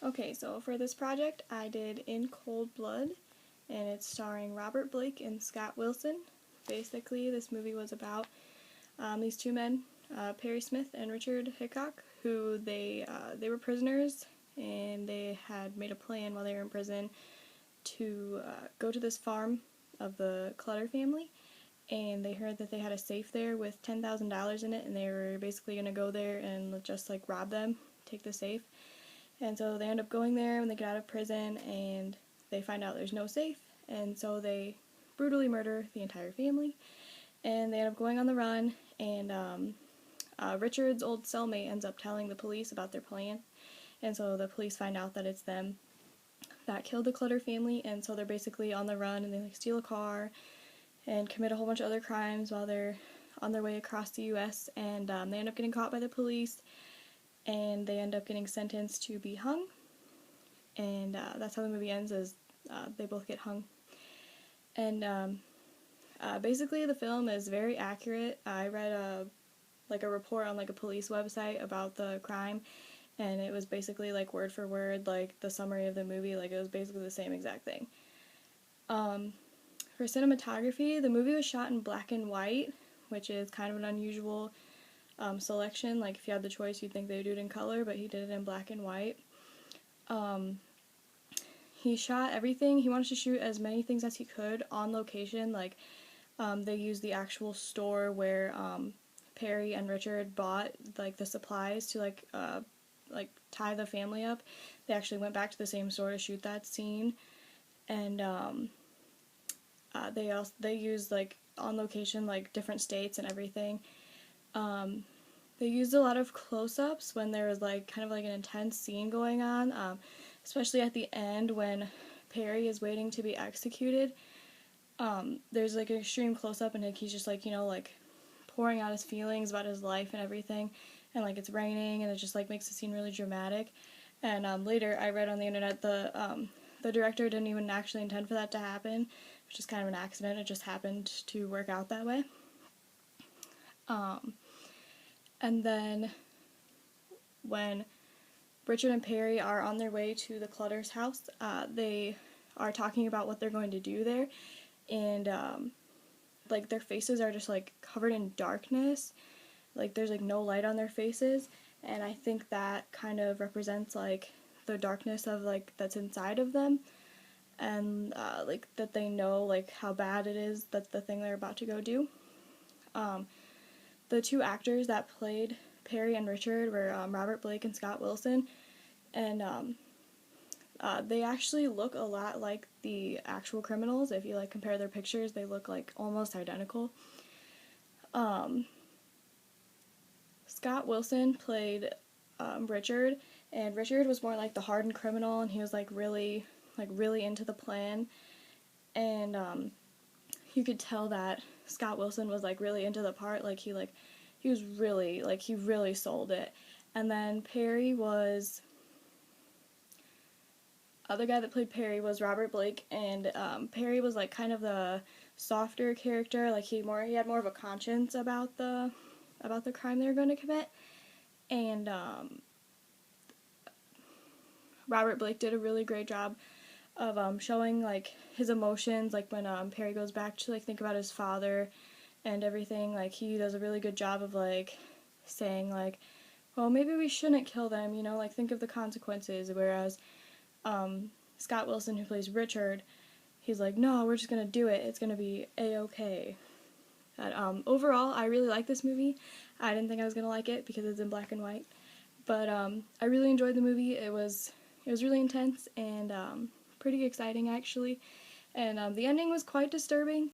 Okay, so for this project I did In Cold Blood, and it's starring Robert Blake and Scott Wilson. Basically, this movie was about these two men, Perry Smith and Richard Hickok, who they were prisoners, and they had made a plan while they were in prison to go to this farm of the Clutter family, and they heard that they had a safe there with $10,000 in it, and they were basically going to go there and just like rob them, take the safe. And so they end up going there when they get out of prison, and they find out there's no safe, and so they brutally murder the entire family, and they end up going on the run, and Richard's old cellmate ends up telling the police about their plan, and so the police find out that it's them that killed the Clutter family, and so they're basically on the run, and they like steal a car and commit a whole bunch of other crimes while they're on their way across the U.S., and they end up getting caught by the police, and they end up getting sentenced to be hung, and that's how the movie ends, is they both get hung. And basically the film is very accurate. I read a report on like a police website about the crime, and it was basically like word for word like the summary of the movie, like it was basically the same exact thing. For cinematography, the movie was shot in black and white, which is kind of an unusual selection. Like if you had the choice, you'd think they would do it in color, but he did it in black and white. He shot everything. He wanted to shoot as many things as he could on location. Like they used the actual store where Perry and Richard bought like the supplies to like tie the family up. They actually went back to the same store to shoot that scene, and they used like on location like different states and everything. They used a lot of close-ups when there was like kind of like an intense scene going on, especially at the end when Perry is waiting to be executed. There's like an extreme close-up, and like, he's just like, like pouring out his feelings about his life and everything, and like it's raining, and it just like makes the scene really dramatic. And later I read on the internet the director didn't even actually intend for that to happen, which is kind of an accident. It just happened to work out that way. And then when Richard and Perry are on their way to the Clutter's house, they are talking about what they're going to do there, and like their faces are just like covered in darkness, like there's like no light on their faces, and I think that kind of represents like the darkness of like that's inside of them, and like that they know like how bad it is, that's the thing they're about to go do. The two actors that played Perry and Richard were Robert Blake and Scott Wilson, and they actually look a lot like the actual criminals. If you like compare their pictures, they look like almost identical. Scott Wilson played Richard, and Richard was more like the hardened criminal, and he was like really into the plan, and you could tell that Scott Wilson was like really into the part, like he was really like he really sold it. And then other guy that played Perry was Robert Blake, and Perry was like kind of the softer character, like he had more of a conscience about the crime they were going to commit, and Robert Blake did a really great job of showing like his emotions, like when Perry goes back to like think about his father and everything. Like he does a really good job of like saying like, well, maybe we shouldn't kill them, like think of the consequences, whereas Scott Wilson, who plays Richard, he's like, no, we're just gonna do it, it's gonna be a-okay. Overall, I really like this movie. I didn't think I was gonna like it because it's in black and white, but I really enjoyed the movie. It was really intense and pretty exciting actually, and the ending was quite disturbing.